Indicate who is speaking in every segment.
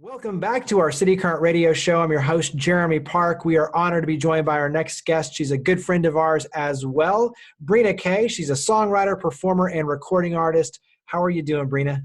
Speaker 1: Welcome back to our City Current radio show. I'm your host, Jeremy Park. We are honored to be joined by our next guest. She's a good friend of ours as well, Brina Kay. She's a songwriter, performer, and recording artist. How are you doing, Brina?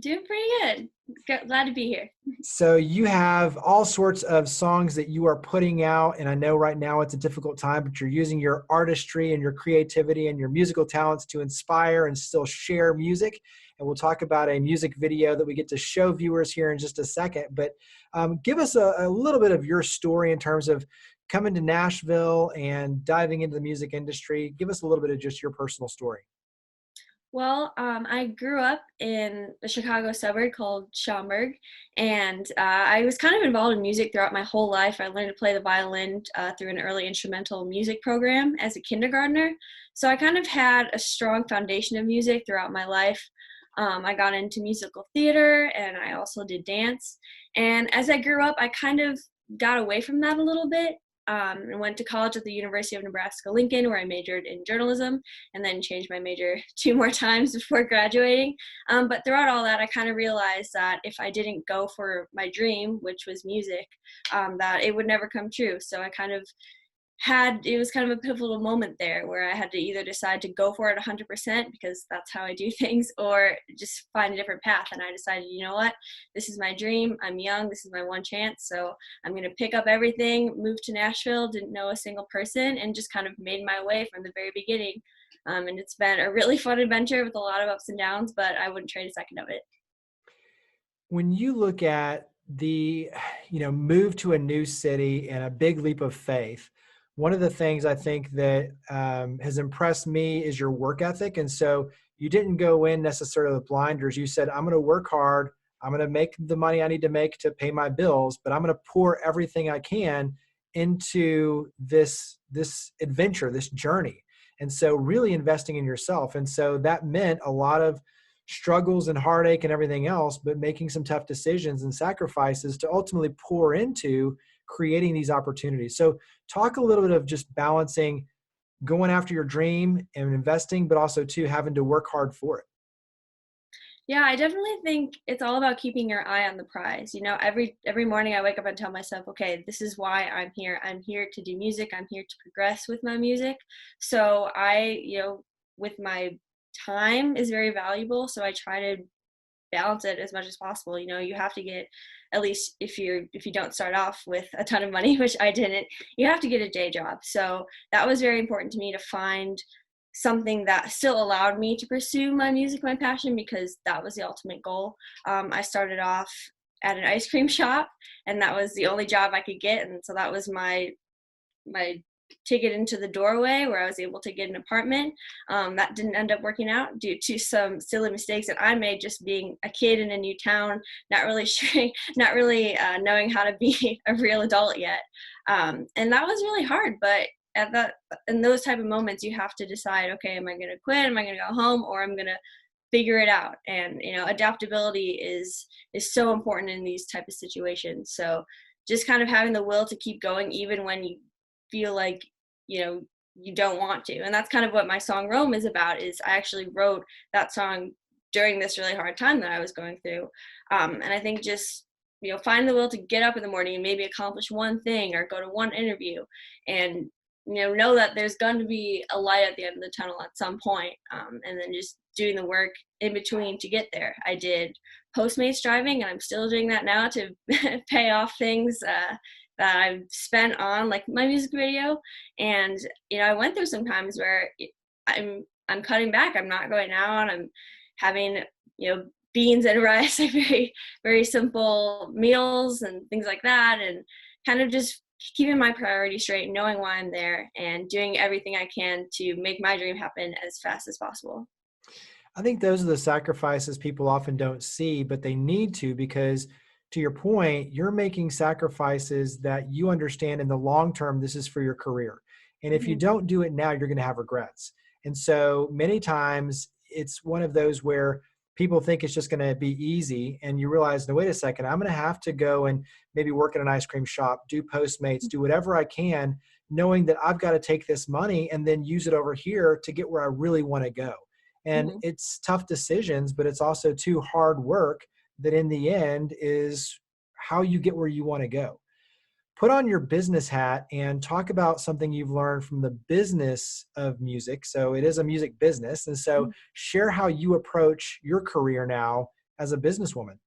Speaker 2: Doing pretty good. Glad to be here.
Speaker 1: So you have all sorts of songs that you are putting out, and I know right now it's a difficult time, but you're using your artistry and your creativity and your musical talents to inspire and still share music. And we'll talk about a music video that we get to show viewers here in just a second. But give us a little bit of your story in terms of coming to Nashville and diving into the music industry. Give us a little bit of just your personal story.
Speaker 2: Well, I grew up in a Chicago suburb called Schaumburg, and I was kind of involved in music throughout my whole life. I learned to play the violin through an early instrumental music program as a kindergartner. So I kind of had a strong foundation of music throughout my life. I got into musical theater, and I also did dance. And as I grew up, I kind of got away from that a little bit. And went to college at the University of Nebraska-Lincoln, where I majored in journalism and then changed my major 2 more times before graduating. But throughout all that, I kind of realized that if I didn't go for my dream, which was music, that it would never come true. So I kind of it was kind of a pivotal moment there where I had to either decide to go for it 100% because that's how I do things, or just find a different path. And I decided, you know what, this is my dream. I'm young. This is my one chance. So I'm going to pick up everything, move to Nashville, didn't know a single person, and just kind of made my way from the very beginning. And it's been a really fun adventure with a lot of ups and downs, but I wouldn't trade a second of it.
Speaker 1: When you look at the, move to a new city and a big leap of faith, one of the things I think that has impressed me is your work ethic. And so you didn't go in necessarily with blinders. You said, I'm going to work hard. I'm going to make the money I need to make to pay my bills, but I'm going to pour everything I can into this adventure, this journey. And so really investing in yourself. And so that meant a lot of struggles and heartache and everything else, but making some tough decisions and sacrifices to ultimately pour into creating these opportunities. So talk a little bit of just balancing going after your dream and investing, but also too having to work hard for it.
Speaker 2: Yeah, I definitely think it's all about keeping your eye on the prize. Every morning I wake up and tell myself, okay, this is why I'm here. I'm here to do music. I'm here to progress with my music. So with my time is very valuable. So I try to balance it as much as possible. You have to get, at least if you don't start off with a ton of money, which I didn't, you have to get a day job. So that was very important to me to find something that still allowed me to pursue my music, my passion, because that was the ultimate goal. I started off at an ice cream shop, and that was the only job I could get. And so that was my ticket into the doorway where I was able to get an apartment. That didn't end up working out due to some silly mistakes that I made just being a kid in a new town, not really knowing how to be a real adult yet. And that was really hard, but in those type of moments, you have to decide, okay, am I going to quit? Am I going to go home? Or I'm going to figure it out? And, adaptability is so important in these type of situations. So just kind of having the will to keep going, even when you feel like, you don't want to. And that's kind of what my song Rome is about, is I actually wrote that song during this really hard time that I was going through. And I think just, find the will to get up in the morning and maybe accomplish one thing or go to one interview and, know that there's going to be a light at the end of the tunnel at some point. And then just doing the work in between to get there. I did Postmates driving, and I'm still doing that now to pay off things that I've spent on, like my music video. And I went through some times where I'm cutting back. I'm not going out. I'm having beans and rice, like very, very simple meals and things like that, and kind of just keeping my priorities straight, knowing why I'm there, and doing everything I can to make my dream happen as fast as possible.
Speaker 1: I think those are the sacrifices people often don't see, but they need to, because to your point, you're making sacrifices that you understand in the long term, this is for your career. And if you don't do it now, you're going to have regrets. And so many times it's one of those where people think it's just going to be easy, and you realize, no, wait a second, I'm going to have to go and maybe work in an ice cream shop, do Postmates, do whatever I can, knowing that I've got to take this money and then use it over here to get where I really want to go. And it's tough decisions, but it's also too hard work that in the end is how you get where you want to go. Put on your business hat and talk about something you've learned from the business of music. So it is a music business. And so share how you approach your career now as a businesswoman.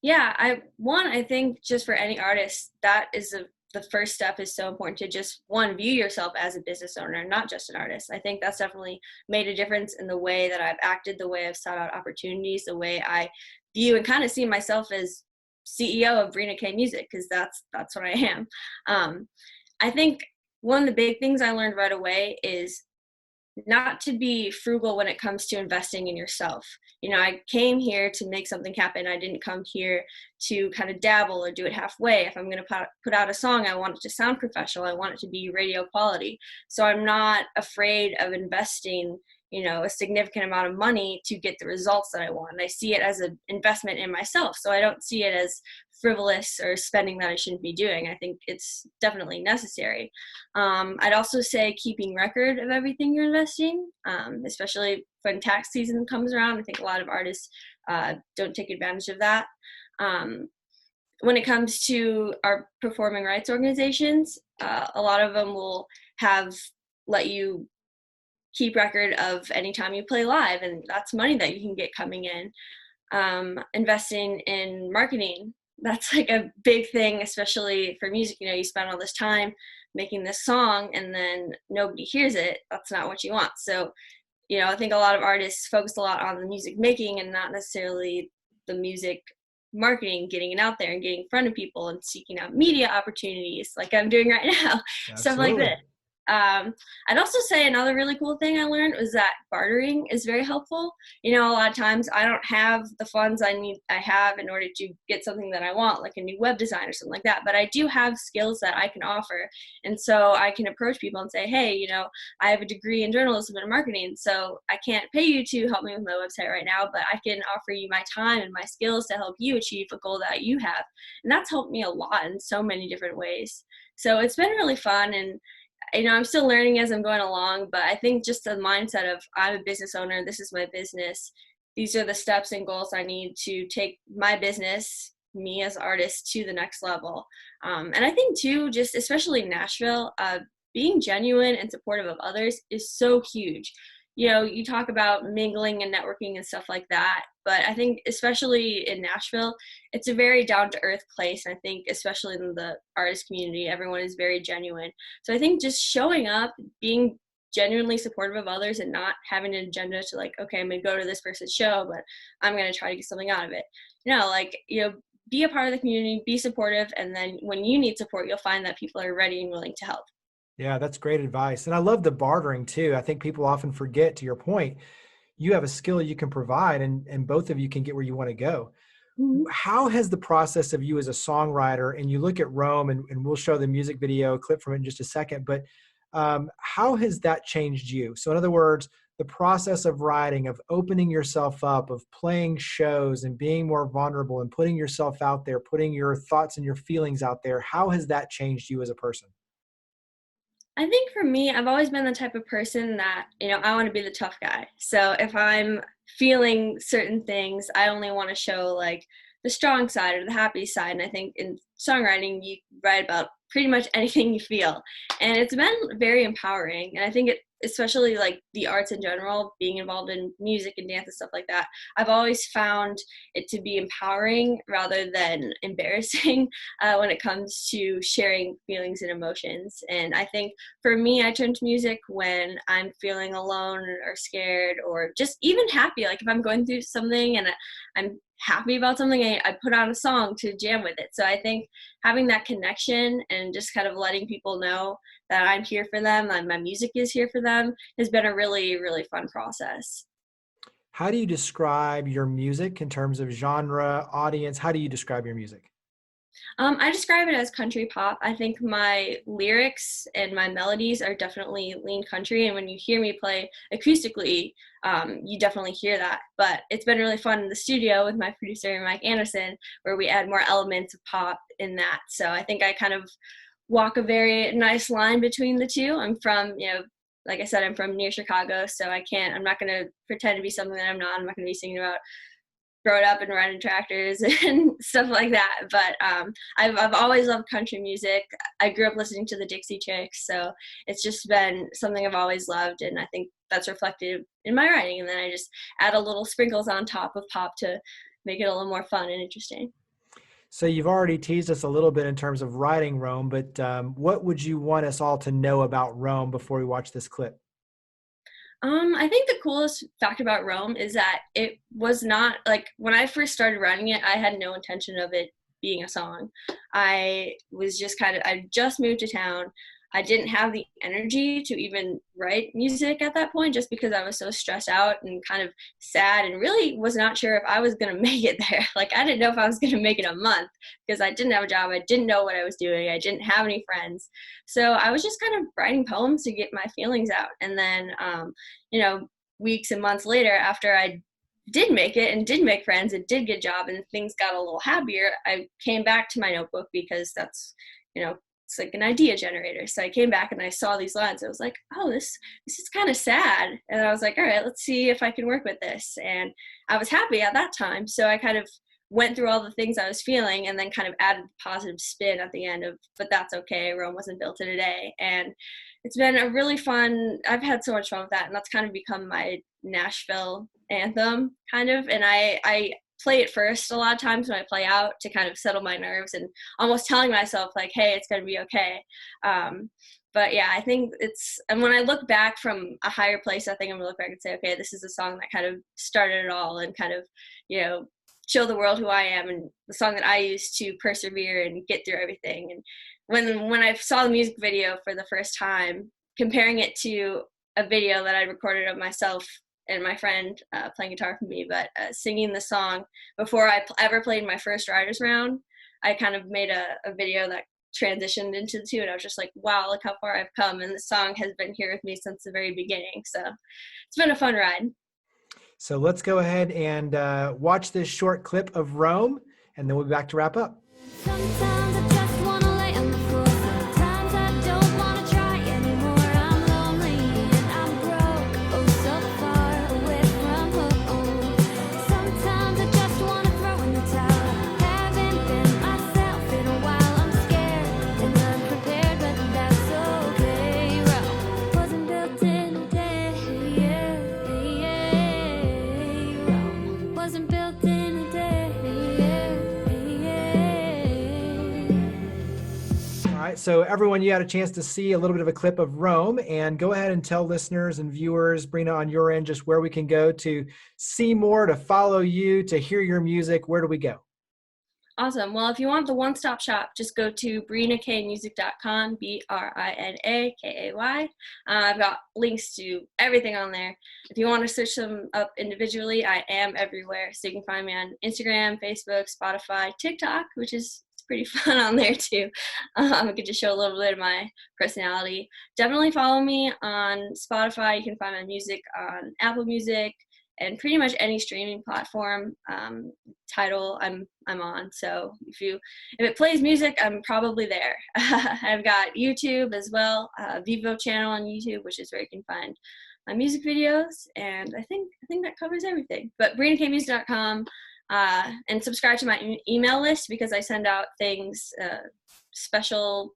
Speaker 2: Yeah, I think just for any artist, that is the first step is so important to just one, view yourself as a business owner, not just an artist. I think that's definitely made a difference in the way that I've acted, the way I've sought out opportunities, the way I view and kind of see myself as CEO of Brina Kay Music, because that's what I am. I think one of the big things I learned right away is not to be frugal when it comes to investing in yourself. You know, I came here to make something happen. I didn't come here to kind of dabble or do it halfway. If I'm going to put out a song, I want it to sound professional. I want it to be radio quality. So I'm not afraid of investing, you know, a significant amount of money to get the results that I want. And I see it as an investment in myself. So I don't see it as frivolous or spending that I shouldn't be doing. I think it's definitely necessary. I'd also say keeping record of everything you're investing, especially when tax season comes around. I think a lot of artists don't take advantage of that. When it comes to our performing rights organizations, a lot of them will let you keep record of any time you play live, and that's money that you can get coming in. Investing in marketing, that's like a big thing, especially for music. You know, you spend all this time making this song and then nobody hears it. That's not what you want. So, you know, I think a lot of artists focus a lot on the music making and not necessarily the music marketing, getting it out there and getting in front of people and seeking out media opportunities like I'm doing right now, stuff like
Speaker 1: Absolutely.
Speaker 2: this. I'd also say another really cool thing I learned was that bartering is very helpful. You know, a lot of times I don't have the funds I have in order to get something that I want, like a new web design or something like that, but I do have skills that I can offer. And so I can approach people and say, hey, you know, I have a degree in journalism and marketing, so I can't pay you to help me with my website right now, but I can offer you my time and my skills to help you achieve a goal that you have. And that's helped me a lot in so many different ways. So it's been really fun, and you know, I'm still learning as I'm going along, but I think just the mindset of I'm a business owner, this is my business, these are the steps and goals I need to take my business, me as an artist, to the next level. And I think too, just especially in Nashville, being genuine and supportive of others is so huge. You know, you talk about mingling and networking and stuff like that, but I think especially in Nashville, it's a very down-to-earth place. I think especially in the artist community, everyone is very genuine. So I think just showing up, being genuinely supportive of others and not having an agenda to like, okay, I'm going to go to this person's show, but I'm going to try to get something out of it. You know, like, you know, be a part of the community, be supportive, and then when you need support, you'll find that people are ready and willing to help.
Speaker 1: Yeah, that's great advice. And I love the bartering too. I think people often forget, to your point, you have a skill you can provide, and both of you can get where you want to go.
Speaker 2: Mhm.
Speaker 1: How has the process of you as a songwriter, and you look at Rome, and we'll show the music video clip from it in just a second, but how has that changed you? So in other words, the process of writing, of opening yourself up, of playing shows and being more vulnerable and putting yourself out there, putting your thoughts and your feelings out there, how has that changed you as a person?
Speaker 2: I think for me, I've always been the type of person that, you know, I want to be the tough guy. So if I'm feeling certain things, I only want to show like the strong side or the happy side. And I think in songwriting, you write about pretty much anything you feel. And it's been very empowering. And I think it, especially like the arts in general, being involved in music and dance and stuff like that, I've always found it to be empowering rather than embarrassing when it comes to sharing feelings and emotions. And I think for me, I turn to music when I'm feeling alone or scared or just even happy. Like if I'm going through something and I'm happy about something, I put on a song to jam with it. So I think having that connection and just kind of letting people know that I'm here for them and my music is here for them has been a really, really fun process.
Speaker 1: How do you describe your music in terms of genre, audience? How do you describe your music?
Speaker 2: I describe it as country pop. I think my lyrics and my melodies are definitely lean country, and when you hear me play acoustically, you definitely hear that. But it's been really fun in the studio with my producer, Mike Anderson, where we add more elements of pop in that. So I think I kind of walk a very nice line between the two. I'm from, you know, like I said, I'm from near Chicago, so I'm not going to pretend to be something that I'm not. I'm not going to be singing about grown up and riding tractors and stuff like that. But I've always loved country music. I grew up listening to the Dixie Chicks, so it's just been something I've always loved, and I think that's reflected in my writing. And then I just add a little sprinkles on top of pop to make it a little more fun and interesting.
Speaker 1: So you've already teased us a little bit in terms of writing Rome, but what would you want us all to know about Rome before we watch this clip?
Speaker 2: I think the coolest fact about Rome is that it was not like when I first started writing it, I had no intention of it being a song. I just moved to town. I didn't have the energy to even write music at that point just because I was so stressed out and kind of sad and really was not sure if I was going to make it there. Like, I didn't know if I was going to make it a month because I didn't have a job. I didn't know what I was doing. I didn't have any friends. So I was just kind of writing poems to get my feelings out. And then, weeks and months later, after I did make it and did make friends and did get a job and things got a little happier, I came back to my notebook because that's, it's like an idea generator. So I came back and I saw these lines. I was like, oh, this is kind of sad. And I was like, all right, let's see if I can work with this. And I was happy at that time. So I kind of went through all the things I was feeling and then kind of added the positive spin at the end of, but that's okay, Rome wasn't built in a day. And it's been a really fun, I've had so much fun with that. And that's kind of become my Nashville anthem kind of. And I play it first a lot of times when I play out to kind of settle my nerves and almost telling myself like, hey, it's going to be okay. But yeah, I think and when I look back from a higher place, I think I'm going to look back and say, okay, this is a song that kind of started it all and kind of, show the world who I am, and the song that I used to persevere and get through everything. And when I saw the music video for the first time, comparing it to a video that I recorded of myself and my friend playing guitar for me, but singing the song before I ever played my first writer's round, I kind of made a video that transitioned into the two, and I was just like, wow, look how far I've come, and the song has been here with me since the very beginning. So it's been a fun ride.
Speaker 1: So let's go ahead and watch this short clip of Rome, and then we'll be back to wrap up.
Speaker 3: Sometimes I just wanna lay on the floor. Sometimes I don't wanna try anymore. I'm lonely and I'm broke, oh so far away from home. Sometimes I just wanna throw in the towel. Haven't been myself in a while. I'm scared and unprepared, but that's okay. Rome wasn't built in a day. Rome wasn't built in a day.
Speaker 1: All right, so everyone, you had a chance to see a little bit of a clip of Rome, and go ahead and tell listeners and viewers, Brina, on your end, just where we can go to see more, to follow you, to hear your music. Where do we go?
Speaker 2: Awesome. Well, if you want the one-stop shop, just go to brinakaymusic.com, BRINAKAY. I've got links to everything on there. If you want to search them up individually, I am everywhere. So you can find me on Instagram, Facebook, Spotify, TikTok, which is pretty fun on there too. I get to show a little bit of my personality. Definitely follow me on Spotify. You can find my music on Apple Music and pretty much any streaming platform. Title I'm on. So if it plays music, I'm probably there. I've got YouTube as well, Vivo channel on YouTube, which is where you can find my music videos. And I think that covers everything. But brinakaymusic.com. And subscribe to my email list because I send out things, special,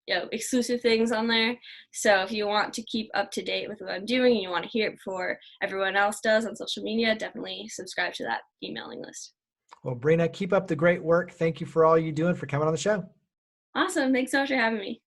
Speaker 2: exclusive things on there. So if you want to keep up to date with what I'm doing and you want to hear it before everyone else does on social media, definitely subscribe to that emailing list.
Speaker 1: Well, Brina, keep up the great work. Thank you for all you do and for coming on the show.
Speaker 2: Awesome. Thanks so much for having me.